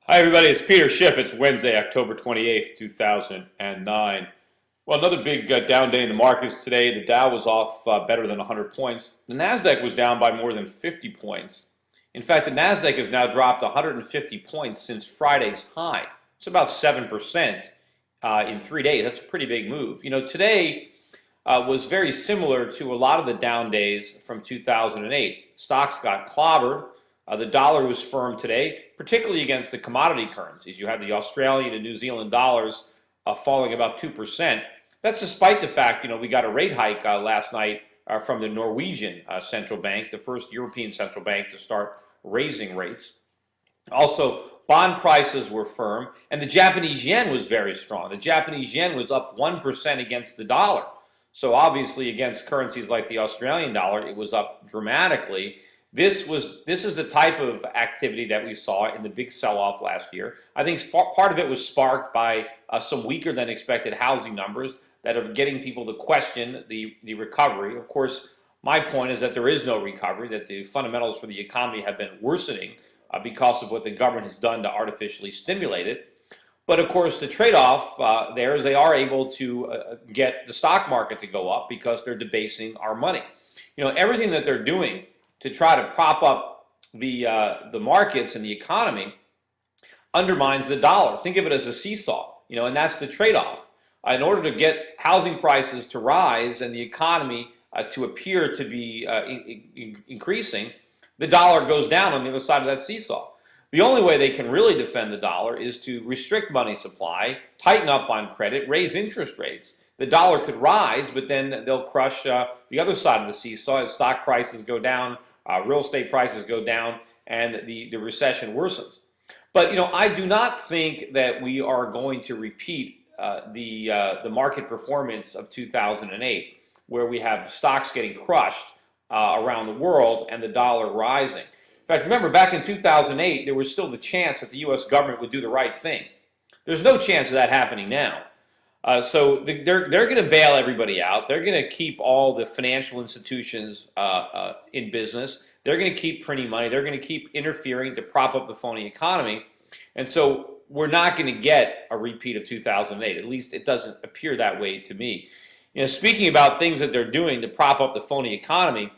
Hi, everybody. It's Peter Schiff. It's Wednesday, October 28th, 2009. Well, another big down day in the markets today. The Dow was off better than 100 points. The Nasdaq was down by more than 50 points. In fact, the Nasdaq has now dropped 150 points since Friday's high. It's about 7% in 3 days. That's a pretty big move. Today was very similar to a lot of the down days from 2008. Stocks got clobbered. The dollar was firm today, particularly against the commodity currencies. You had the Australian and New Zealand dollars falling about 2%. That's despite the fact, we got a rate hike last night from the Norwegian central bank, the first European central bank to start raising rates. Also, bond prices were firm, and the Japanese yen was very strong. The Japanese yen was up 1% against the dollar. So obviously, against currencies like the Australian dollar, it was up dramatically. This is the type of activity that we saw in the big sell-off last year. I think part of it was sparked by some weaker than expected housing numbers that are getting people to question the recovery. Of course, my point is that there is no recovery, that the fundamentals for the economy have been worsening because of what the government has done to artificially stimulate it. But of course, the trade-off there is they are able to get the stock market to go up because they're debasing our money. Everything that they're doing to try to prop up the markets and the economy undermines the dollar. Think of it as a seesaw, and that's the trade-off. In order to get housing prices to rise and the economy to appear to be increasing, the dollar goes down on the other side of that seesaw. The only way they can really defend the dollar is to restrict money supply, tighten up on credit, raise interest rates. The dollar could rise, but then they'll crush the other side of the seesaw as stock prices go down, real estate prices go down, and the recession worsens. But I do not think that we are going to repeat the market performance of 2008, where we have stocks getting crushed around the world and the dollar rising. In fact, remember back in 2008, there was still the chance that the U.S. government would do the right thing. There's no chance of that happening now. So they're going to bail everybody out. They're going to keep all the financial institutions in business. They're going to keep printing money. They're going to keep interfering to prop up the phony economy. And so we're not going to get a repeat of 2008. At least it doesn't appear that way to me. Speaking about things that they're doing to prop up the phony economy,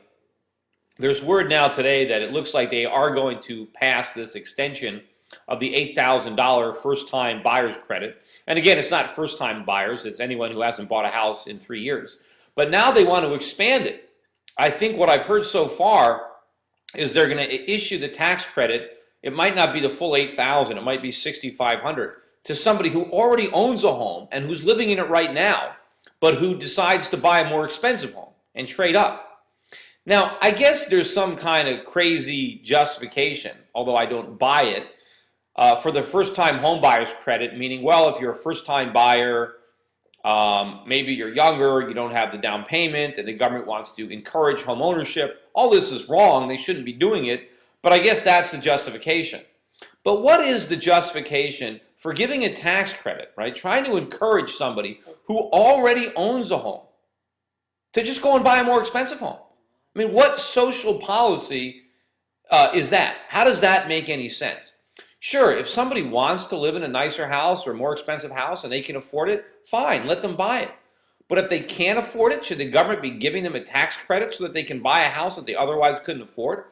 there's word now today that it looks like they are going to pass this extension of the $8,000 first-time buyer's credit. And again, it's not first-time buyers. It's anyone who hasn't bought a house in 3 years. But now they want to expand it. I think what I've heard so far is they're going to issue the tax credit. It might not be the full $8,000. It might be $6,500 to somebody who already owns a home and who's living in it right now, but who decides to buy a more expensive home and trade up. Now, I guess there's some kind of crazy justification, although I don't buy it, for the first-time home buyer's credit, meaning, well, if you're a first-time buyer, maybe you're younger, you don't have the down payment, and the government wants to encourage home ownership. All this is wrong. They shouldn't be doing it, but I guess that's the justification. But what is the justification for giving a tax credit, right? Trying to encourage somebody who already owns a home to just go and buy a more expensive home. I mean, what social policy is that? How does that make any sense? Sure, if somebody wants to live in a nicer house or a more expensive house and they can afford it, fine, let them buy it. But if they can't afford it, should the government be giving them a tax credit so that they can buy a house that they otherwise couldn't afford?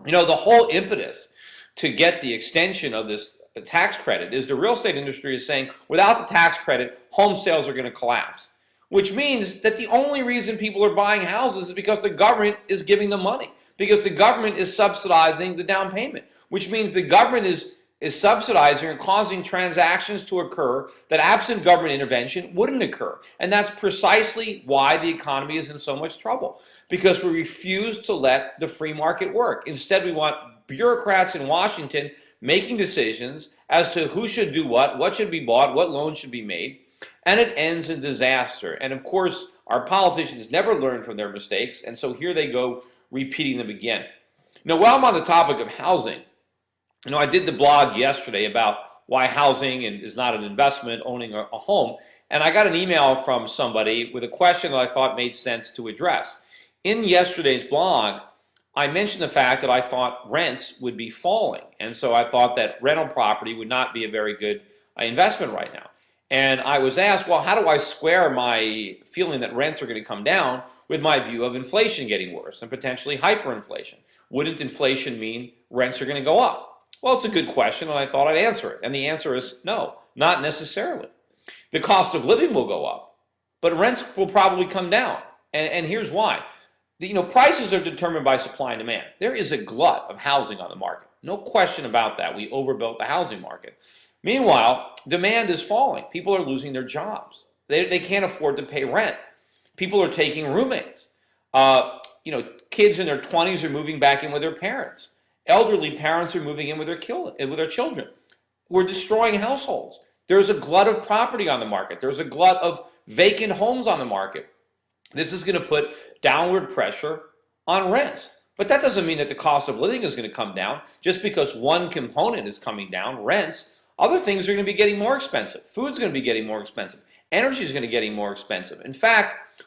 The whole impetus to get the extension of this tax credit is the real estate industry is saying, without the tax credit, home sales are going to collapse. Which means that the only reason people are buying houses is because the government is giving them money, because the government is subsidizing the down payment, which means the government is subsidizing and causing transactions to occur that absent government intervention wouldn't occur. And that's precisely why the economy is in so much trouble, because we refuse to let the free market work. Instead, we want bureaucrats in Washington making decisions as to who should do what should be bought, what loans should be made. And it ends in disaster. And of course, our politicians never learn from their mistakes, and so here they go repeating them again. Now, while I'm on the topic of housing, I did the blog yesterday about why housing is not an investment, owning a home, and I got an email from somebody with a question that I thought made sense to address. In yesterday's blog, I mentioned the fact that I thought rents would be falling. And so I thought that rental property would not be a very good investment right now. And I was asked, well, how do I square my feeling that rents are going to come down with my view of inflation getting worse and potentially hyperinflation? Wouldn't inflation mean rents are going to go up? Well, it's a good question, and I thought I'd answer it. And the answer is no, not necessarily. The cost of living will go up, but rents will probably come down. And here's why. Prices are determined by supply and demand. There is a glut of housing on the market. No question about that. We overbuilt the housing market. Meanwhile, demand is falling. People are losing their jobs. They can't afford to pay rent. People are taking roommates. Kids in their 20s are moving back in with their parents. Elderly parents are moving in with their children. We're destroying households. There's a glut of property on the market. There's a glut of vacant homes on the market. This is going to put downward pressure on rents. But that doesn't mean that the cost of living is going to come down. Just because one component is coming down, rents, other things are going to be getting more expensive. Food's going to be getting more expensive. Energy is going to be getting more expensive. In fact,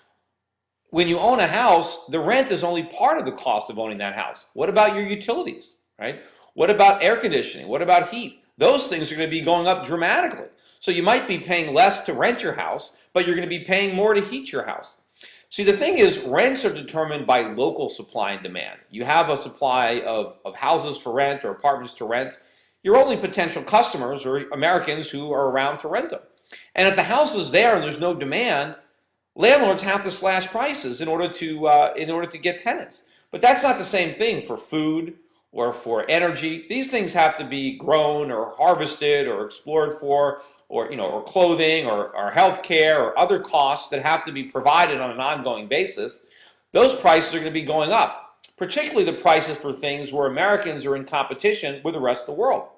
when you own a house, the rent is only part of the cost of owning that house. What about your utilities, right? What about air conditioning? What about heat? Those things are going to be going up dramatically. So you might be paying less to rent your house, but you're going to be paying more to heat your house. See, the thing is, rents are determined by local supply and demand. You have a supply of houses for rent or apartments to rent. Your only potential customers are Americans who are around to rent them. And if the house is there and there's no demand, landlords have to slash prices in order to get tenants. But that's not the same thing for food or for energy. These things have to be grown or harvested or explored for, or clothing or health care or other costs that have to be provided on an ongoing basis. Those prices are going to be going up, particularly the prices for things where Americans are in competition with the rest of the world.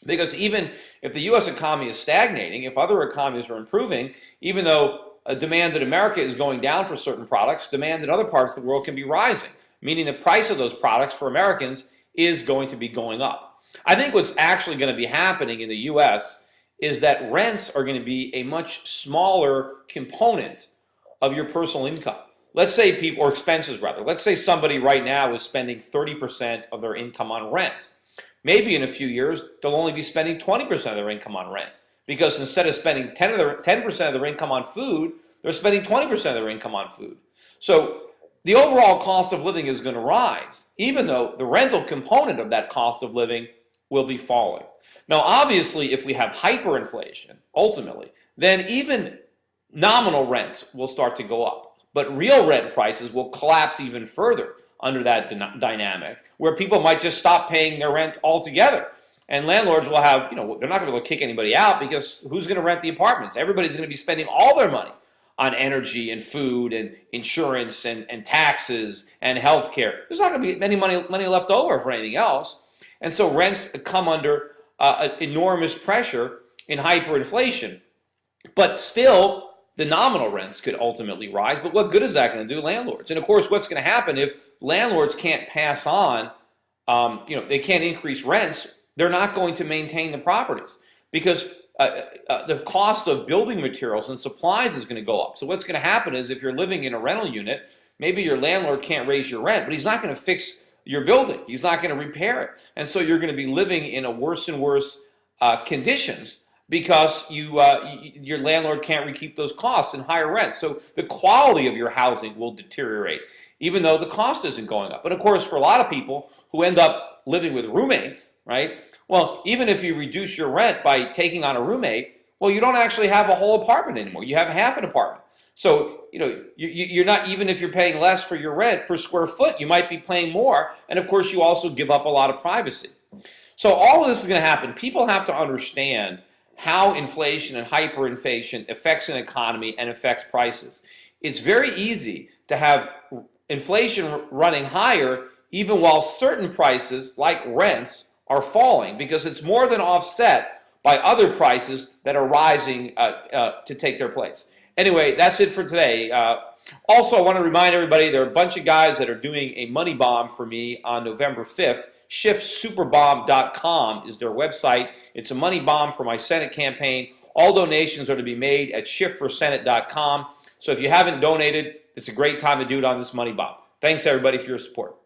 Because even if the U.S. economy is stagnating, if other economies are improving, even though demand in America is going down for certain products, demand in other parts of the world can be rising, meaning the price of those products for Americans is going to be going up. I think what's actually going to be happening in the U.S. is that rents are going to be a much smaller component of your personal income. Let's say people, or expenses rather, let's say somebody right now is spending 30% of their income on rent. Maybe in a few years, they'll only be spending 20% of their income on rent. Because instead of spending 10% of their income on food, they're spending 20% of their income on food. So the overall cost of living is going to rise, even though the rental component of that cost of living will be falling. Now, obviously, if we have hyperinflation, ultimately, then even nominal rents will start to go up. But real rent prices will collapse even further under that dynamic, where people might just stop paying their rent altogether. And landlords will have, they're not going to be able to kick anybody out because who's going to rent the apartments? Everybody's going to be spending all their money on energy and food and insurance and taxes and health care. There's not going to be any money left over for anything else. And so rents come under enormous pressure in hyperinflation. But still, the nominal rents could ultimately rise. But what good is that going to do landlords? And of course, what's going to happen if landlords can't pass on, they can't increase rents, they're not going to maintain the properties because the cost of building materials and supplies is going to go up. So what's going to happen is if you're living in a rental unit, maybe your landlord can't raise your rent, but he's not going to fix your building. He's not going to repair it. And so you're going to be living in a worse and worse conditions because your landlord can't recoup those costs and higher rents. So the quality of your housing will deteriorate, even though the cost isn't going up. But of course, for a lot of people who end up living with roommates, right? Well, even if you reduce your rent by taking on a roommate, well, you don't actually have a whole apartment anymore. You have half an apartment. So, you're not, even if you're paying less for your rent per square foot, you might be paying more. And of course, you also give up a lot of privacy. So all of this is going to happen. People have to understand how inflation and hyperinflation affects an economy and affects prices. It's very easy to have inflation running higher even while certain prices, like rents, are falling because it's more than offset by other prices that are rising to take their place. Anyway, that's it for today. Also, I want to remind everybody there are a bunch of guys that are doing a money bomb for me on November 5th. SchiffSuperbomb.com is their website. It's a money bomb for my Senate campaign. All donations are to be made at SchiffForSenate.com. So if you haven't donated, it's a great time to do it on this money bomb. Thanks, everybody, for your support.